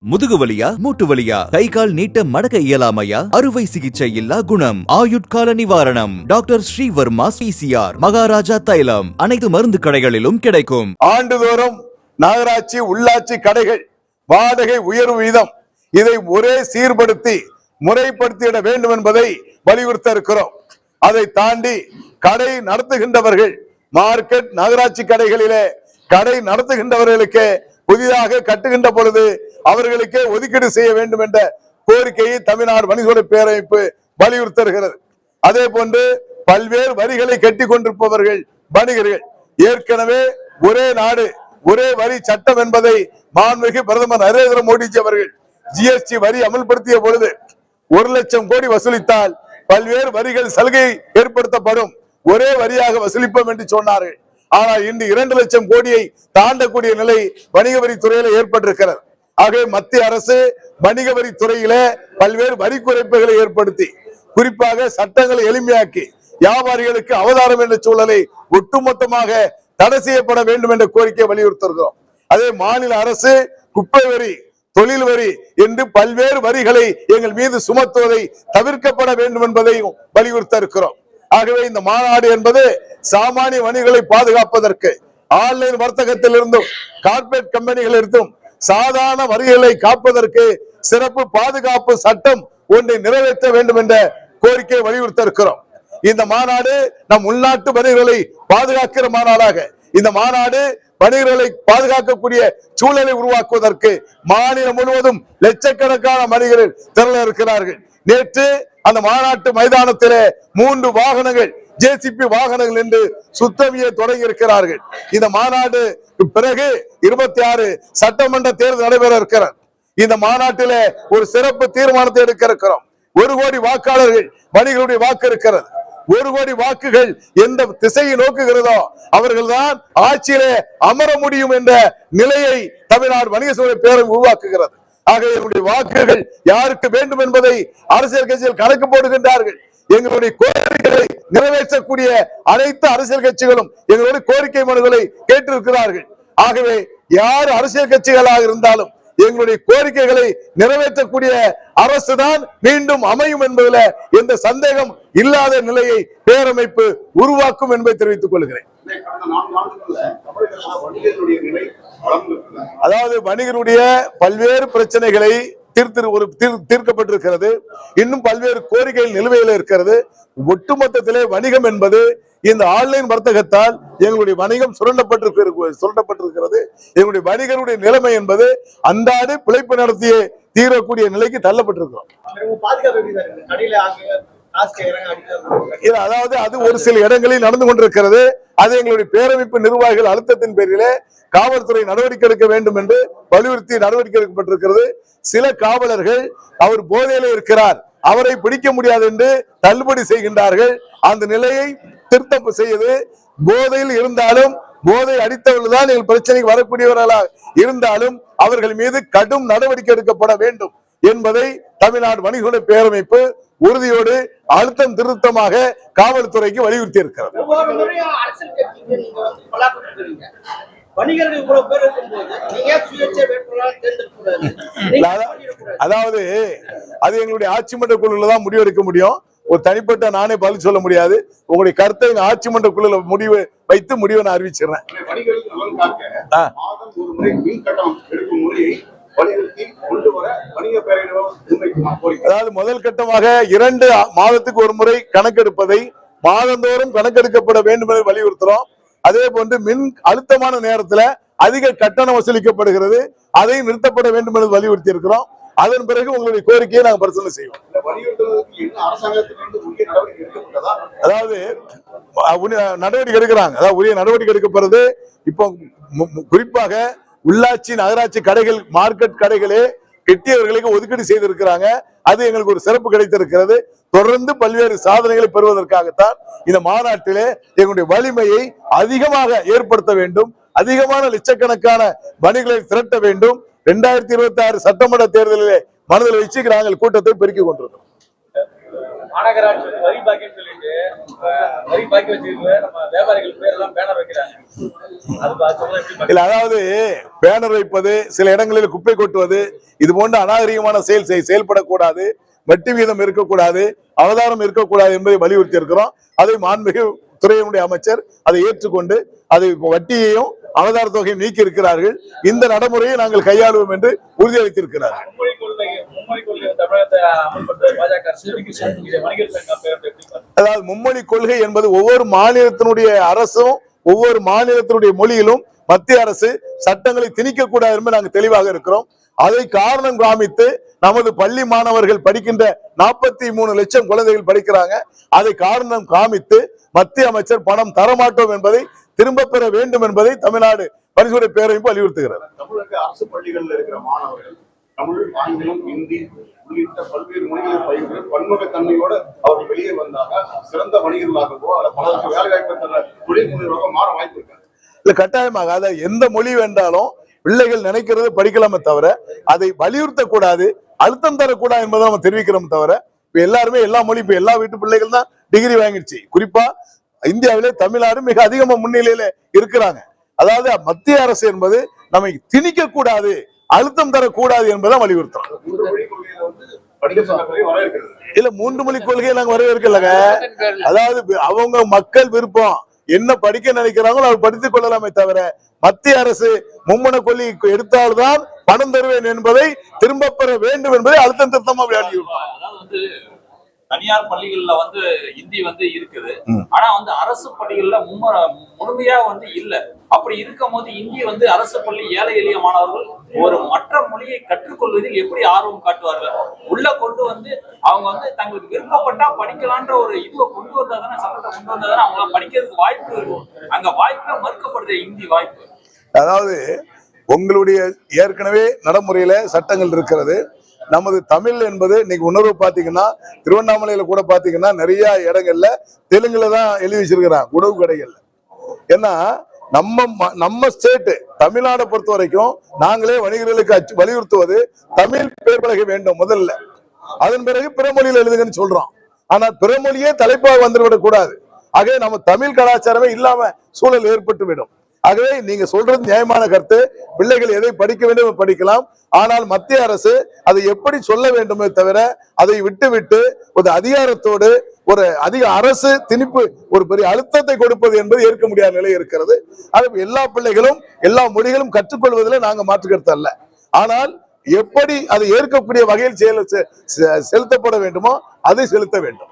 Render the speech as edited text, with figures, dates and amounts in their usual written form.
முதுகு வலியா மூட்டு வலியா கை கால் நீட்ட மடக்க இயலாமையா அறுவை சிகிச்சை இல்லா குணம் ஆயுட்கால நிவாரணம் டாக்டர் ஸ்ரீவர்மா பிசிஆர் மகாராஜா தைலம் அனைத்து மருந்து கடைகளிலும் கிடைக்கும். ஆண்டுதோறும் நகராட்சி உள்ளாட்சி கடைகள் வாடகை உயர்வு வீதம் இதை ஒரே சீர்படுத்தி முறைப்படுத்திட வேண்டும் என்பதை வலியுறுத்த இருக்கிறோம். அதை தாண்டி கடை நடத்துகின்றவர்கள் மார்க்கெட் நகராட்சி கடைகளிலே கடை நடத்துகின்றவர்களுக்கு புதிதாக கட்டுகின்ற பொழுது அவர்களுக்கே ஒதுக்கீடு செய்ய வேண்டும் என்ற கோரிக்கையை தமிழ்நாடு வணிகத்துறை பேரமைப்பு வலியுறுத்துகிறது. அதே போன்று பல்வேறு வரிகளை கட்டி கொண்டிருப்பவர்கள் வணிகர்கள் ஏற்கனவே ஒரே நாடு ஒரே வரி சட்டம் என்பதை மாண்புமிகு பிரதமர் நரேந்திர மோடிஜி அவர்கள் ஜிஎஸ்டி வரி அமல்படுத்திய பொழுது 1 லட்சம் கோடி வசூலித்தால் பல்வேறு வரிகள் சலுகை ஏற்படுத்தப்படும், ஒரே வரியாக வசூலிப்போம் என்று சொன்னார்கள். ஆனால் இன்று 2 லட்சம் கோடியை தாண்டக்கூடிய நிலை வணிக வரித்துறையில ஏற்பட்டிருக்கிறது. ஆகவே மத்திய அரசு வணிக வரித்துறையில பல்வேறு வரி குறைப்புகளை ஏற்படுத்தி குறிப்பாக சட்டங்களை எளிமையாக்கி வியாபாரிகளுக்கு அவதாரம் என்ற சூழலை ஒட்டுமொத்தமாக தடை செய்யப்பட வேண்டும் என்ற கோரிக்கையை வலியுறுத்துகிறோம். அதே மாநில அரசு குப்பை வரி தொழில் வரி என்று பல்வேறு வரிகளை எங்கள் மீது சுமத்துவதை தவிர்க்கப்பட வேண்டும் என்பதையும் வலியுறுத்த இருக்கிறோம். ஆகவே இந்த மாநாடு என்பது சாமானிய வணிகர்களை பாதுகாப்பதற்கு ஆன்லைன் வர்த்தகத்தில் இருந்தும் கார்பரேட் கம்பெனிகள் இருந்தும் சாதாரண வரிகளை காப்பதற்கு சிறப்பு பாதுகாப்பு சட்டம் ஒன்றை நிறைவேற்ற வேண்டும் என்ற கோரிக்கையை வலியுறுத்த இருக்கிறோம். இந்த மாநாடு நம் உள்நாட்டு வணிகர்களை பாதுகாக்கிற மாநாடாக இந்த மாநாடு வணிகர்களை பாதுகாக்கக்கூடிய சூழலை உருவாக்குவதற்கு மாநிலம் முழுவதும் லட்சக்கணக்கான வணிகர்கள் திரள இருக்கிறார்கள். நேற்று அந்த மாநாட்டு மைதானத்திலே 3 வாகனங்கள் ஜேசிபி வாகனங்கள் என்று சுத்தமியை தொடங்கி இருக்கிறார்கள். இந்த மாநாடு பிறகு 26 சட்டமன்ற தேர்தல் நடைபெற இருக்கிறார். இந்த மாநாட்டிலே ஒரு சிறப்பு தீர்மானத்தை எடுக்க இருக்கிறோம். 1 கோடி வாக்காளர்கள் வணிகருடைய வாக்கு இருக்கிறது. 1 கோடி வாக்குகள் எந்த திசையை நோக்குகிறதோ அவர்கள் தான் ஆட்சியிலே அமர முடியும் என்ற நிலையை தமிழ்நாடு வணிக சபை பேரவை உருவாக்குகிறது. ஆக எங்களுடைய வாக்குகள் யாருக்கு வேண்டும் என்பதை அரசியல் கட்சிகள் கணக்கு போடுகின்றார்கள். எங்களுடைய கோரிக்கைகளை நிறைவேற்றக்கூடிய அனைத்து அரசியல் கட்சிகளும் எங்களுடைய கோரிக்கை மனுக்களை கேட்டிருக்கிறார்கள். ஆகவே யார் அரசியல் கட்சிகளாக இருந்தாலும் எங்களுடைய கோரிக்கைகளை நிறைவேற்றக்கூடிய அரசுதான் மீண்டும் அமையும் என்பதில் எந்த சந்தேகம் இல்லாத நிலையை பேரமைப்பு உருவாக்கும் என்பதை தெரிவித்துக் கொள்கிறேன். அதாவது வணிகருடைய பல்வேறு பிரச்சனைகளை தீர்க்கப்பட்டிருக்கிறது. இன்னும் பல்வேறு கோரிக்கைகள் நிலுவையில் இருக்கிறது. ஒட்டுமொத்தத்திலே வணிகம் என்பது இந்த ஆன்லைன் வர்த்தகத்தால் எங்களுடைய வணிகம் சுரண்டப்பட்டிருக்கிறது. எங்களுடைய வணிகருடைய நிலைமை என்பது அன்றாட பிழைப்பு நடத்திய தீரக்கூடிய நிலைக்கு தள்ளப்பட்டிருக்கிறோம். அதாவது அது ஒரு சில இடங்களில் நடந்து கொண்டிருக்கிறது. அது எங்களுடைய பேரமைப்பு நிர்வாகிகள் அழுத்தத்தின் பேரிலே காவல்துறை நடவடிக்கை எடுக்க வேண்டும் என்று வலியுறுத்தி நடவடிக்கை எடுக்கப்பட்டிருக்கிறது. சில காவலர்கள் அவர் போதையில இருக்கிறார், அவரை பிடிக்க முடியாது என்று தள்ளுபடி செய்கின்றார்கள். அந்த நிலையை திருத்தம் செய்து போதையில் இருந்தாலும் போதை அடித்தவர்கள் தான் எங்கள் பிரச்சனைக்கு வரக்கூடியவர்களாக இருந்தாலும் அவர்கள் மீது கடும் நடவடிக்கை எடுக்கப்பட வேண்டும் என்பதை தமிழ்நாடு வணிகர்களுடைய பேரமைப்பு உறுதியோடு அழுத்தம் திருத்தமாக காவல்துறைக்கு வலியுறுத்தி இருக்கிறது. அதாவது அது எங்களுடைய ஆட்சி மன்ற குழுல தான் முடிவெடுக்க முடியும். ஒரு தனிப்பட்ட நானே பதில் சொல்ல முடியாது. உங்களுடைய கருத்தை ஆட்சி மன்ற குழுல முடிவு வைத்து முடிவை நான் அறிவிச்சிடுறேன். அதாவது முதல் கட்டமாக 2 மாதத்துக்கு ஒரு முறை கணக்கெடுப்பதை மாதந்தோறும் கணக்கெடுக்கப்பட வேண்டும் என்று வலியுறுத்துறோம். அதே போன்று மின் அழுத்தமான நேரத்தில் அதிக கட்டணம் வசூலிக்கப்படுகிறது, அதை நிறுத்தப்பட வேண்டும் என்று வலியுறுத்தி இருக்கிறோம். அதன் பிறகு உங்களுடைய கோரிக்கையை நாங்கள் பரிசீலனை செய்வோம். அதாவது நடவடிக்கை எடுக்கிறாங்க, அதாவது உரிய நடவடிக்கை எடுக்கப்படுறது. இப்போ குறிப்பாக உள்ளாட்சி நகராட்சி கடைகள் மார்க்கெட் கடைகளே கெட்டியவர்களுக்கு ஒதுக்கீடு செய்திருக்கிறாங்க. அது எங்களுக்கு ஒரு சிறப்பு கிடைத்திருக்கிறது. தொடர்ந்து பல்வேறு சாதனைகளை பெறுவதற்காகத்தான் இந்த மாநாட்டிலே எங்களுடைய வலிமையை அதிகமாக ஏற்படுத்த வேண்டும், அதிகமான லட்சக்கணக்கான வணிகர்களை திரட்ட வேண்டும். 2026 சட்டமன்ற தேர்தலிலே மனதில் வச்சு நாங்கள் கூட்டத்தை பெருக்கிக் கொண்டிருக்கிறோம். மாநகராட்சி வந்து வரி பாக்கின்னு சொல்லிட்டு வரி பாக்கி வச்சிருக்க நம்ம வியாபாரிகள் பேர் எல்லாம் பேனர் வைக்கிறாங்க. இல்ல, அதாவது பேனர் வைப்பது, சில இடங்களில் குப்பை கொட்டுவது, இது போன்ற அநாகரிகமான செயல்படக்கூடாது, வட்டி வீதம் இருக்கக்கூடாது, அவதாரம் இருக்கக்கூடாது என்பதை வலியுறுத்தி இருக்கிறோம். அதை மாண்புமிகு துறையினுடைய அமைச்சர் அதை ஏற்றுக்கொண்டு அதை வட்டியையும் அவதார தொகையும் நீக்கி இருக்கிறார்கள். இந்த நடைமுறையை நாங்கள் கையாளுவோம் என்று உறுதியளித்திருக்கிறார்கள். அதாவது மும்மொழி கொள்கை என்பது ஒவ்வொரு மாநிலத்தினுடைய அரசும் ஒவ்வொரு மாநிலத்தினுடைய மொழியிலும் மத்திய அரசு சட்டங்களை திணிக்க கூடாது என்று நாங்கள் தெளிவாக இருக்கிறோம். அதை காரணம் காமித்து நமது பள்ளி மாணவர்கள் படிக்கின்ற 43 லட்சம் குழந்தைகள் படிக்கிறாங்க. அதை காரணம் காமித்து மத்திய அமைச்சர் பணம் தரமாட்டோம் என்பதை திரும்ப பெற வேண்டும் என்பதை தமிழ்நாடு பரிசுரை பேரமைப்பு வலியுறுத்துகிறது. தமிழக அரசு பள்ளிகளில் இருக்கிற மாணவர்கள் தமிழ், ஆங்கிலம், ஹிந்தி உள்ளிட்ட பல்வேறு மொழிகளை பயின்று பன்முகத்தன்மையோடு அவர்கள் வெளியே வந்தாங்க சிறந்த வணிகர்களாகவோ அல்ல பலருக்கு வேலை வாய்ப்பு தர தொழில் முனைவராக மாற வாய்ப்பு இருக்காங்க. இல்ல, கட்டாயமாக அதை எந்த மொழி வேண்டாலும் பிள்ளைகள் நினைக்கிறது படிக்கலாமே தவிர அதை வலியுறுத்த கூடாது, அழுத்தம் தரக்கூடாது என்பதை நம்ம தெரிவிக்கிறோம் தவிர இப்ப எல்லாருமே எல்லா மொழி இப்ப எல்லா வீட்டு பிள்ளைகள் தான் டிகிரி வாங்கிடுச்சு. குறிப்பா இந்தியாவிலே தமிழ்நாடு மிக அதிகமா முன்னிலையில இருக்கிறாங்க. அதாவது மத்திய அரசு என்பது நம்மை திணிக்க கூடாது, அழுத்தம் தரக்கூடாது என்பதை வலியுறுத்துறோம். இல்ல, 3 மொழி கொள்கையை நாங்க வரவேற்கலங்க. அதாவது அவங்க மக்கள் விருப்பம் என்ன படிக்க நினைக்கிறாங்களோ அவர் படித்துக் கொள்ளலாமே தவிர மத்திய அரசு மும்மொழி கொள்கை எடுத்தால்தான் பணம் தருவேன் என்பதை திரும்ப பெற வேண்டும் என்பதை அழுத்தம் திருத்தமா வலியுறுத்தும். தனியார் பள்ளிகள்ல வந்து இந்தி வந்து இருக்குது, ஆனா வந்து அரசு பள்ளிகள்ல முழுமையா வந்து இல்ல. அப்படி இருக்கும் போது இந்தி வந்து அரசு பள்ளி ஏழை எளிய மாணவர்கள் ஒரு மற்ற மொழியை கற்றுக்கொள்வதில் எப்படி ஆர்வம் காட்டுவார்கள்? உள்ள கொண்டு வந்து அவங்க வந்து தங்களுக்கு விருப்பப்பட்டா படிக்கலான்ற ஒரு இதுவை கொண்டு வந்தாதானே, சட்டத்தை கொண்டு வந்தாதானே அவங்க படிக்கிறதுக்கு வாய்ப்பு இருக்கும். அங்க வாய்ப்பே மறுக்கப்படுது, இந்தி வாய்ப்பு. அதாவது உங்களுடைய ஏற்கனவே நடைமுறையில சட்டங்கள் இருக்கிறது. நமது தமிழ் என்பது இன்னைக்கு உணர்வு பாத்தீங்கன்னா திருவண்ணாமலையில கூட பாத்தீங்கன்னா நிறைய இடங்கள்ல தெலுங்குல தான் எழுதி வச்சிருக்கிறாங்க உணவு கடைகள்ல. ஏன்னா நம்ம ஸ்டேட் தமிழ்நாடை பொறுத்த வரைக்கும் நாங்களே வணிகர்களுக்கு வலியுறுத்துவது தமிழ் பேர் பலகை வேண்டும் முதல்ல, அதன் பிறகு பிற மொழியில் எழுதுங்கன்னு சொல்றோம். ஆனால் பிற மொழியே தலைப்பாக வந்துவிடக் கூடாது. ஆகவே நம்ம தமிழ் கலாச்சாரமே இல்லாம சூழல் ஏற்பட்டுவிடும். ஆகவே நீங்க சொல்றது நியாயமான கருத்து. பிள்ளைகள் எதை படிக்க வேண்டும் படிக்கலாம், ஆனால் மத்திய அரசு அதை எப்படி சொல்ல வேண்டுமே தவிர அதை விட்டு ஒரு அதிகாரத்தோடு ஒரு அதிக அரசு திணிப்பு ஒரு பெரிய அழுத்தத்தை கொடுப்பது என்பது ஏற்க முடியாத நிலை இருக்கிறது. அது எல்லா பிள்ளைகளும் எல்லா மொழிகளும் கற்றுக்கொள்வதில் நாங்க மாற்று கருத்து அல்ல. ஆனால் எப்படி அதை ஏற்கக்கூடிய வகையில் செலுத்தப்பட வேண்டுமோ அதை செலுத்த வேண்டும்.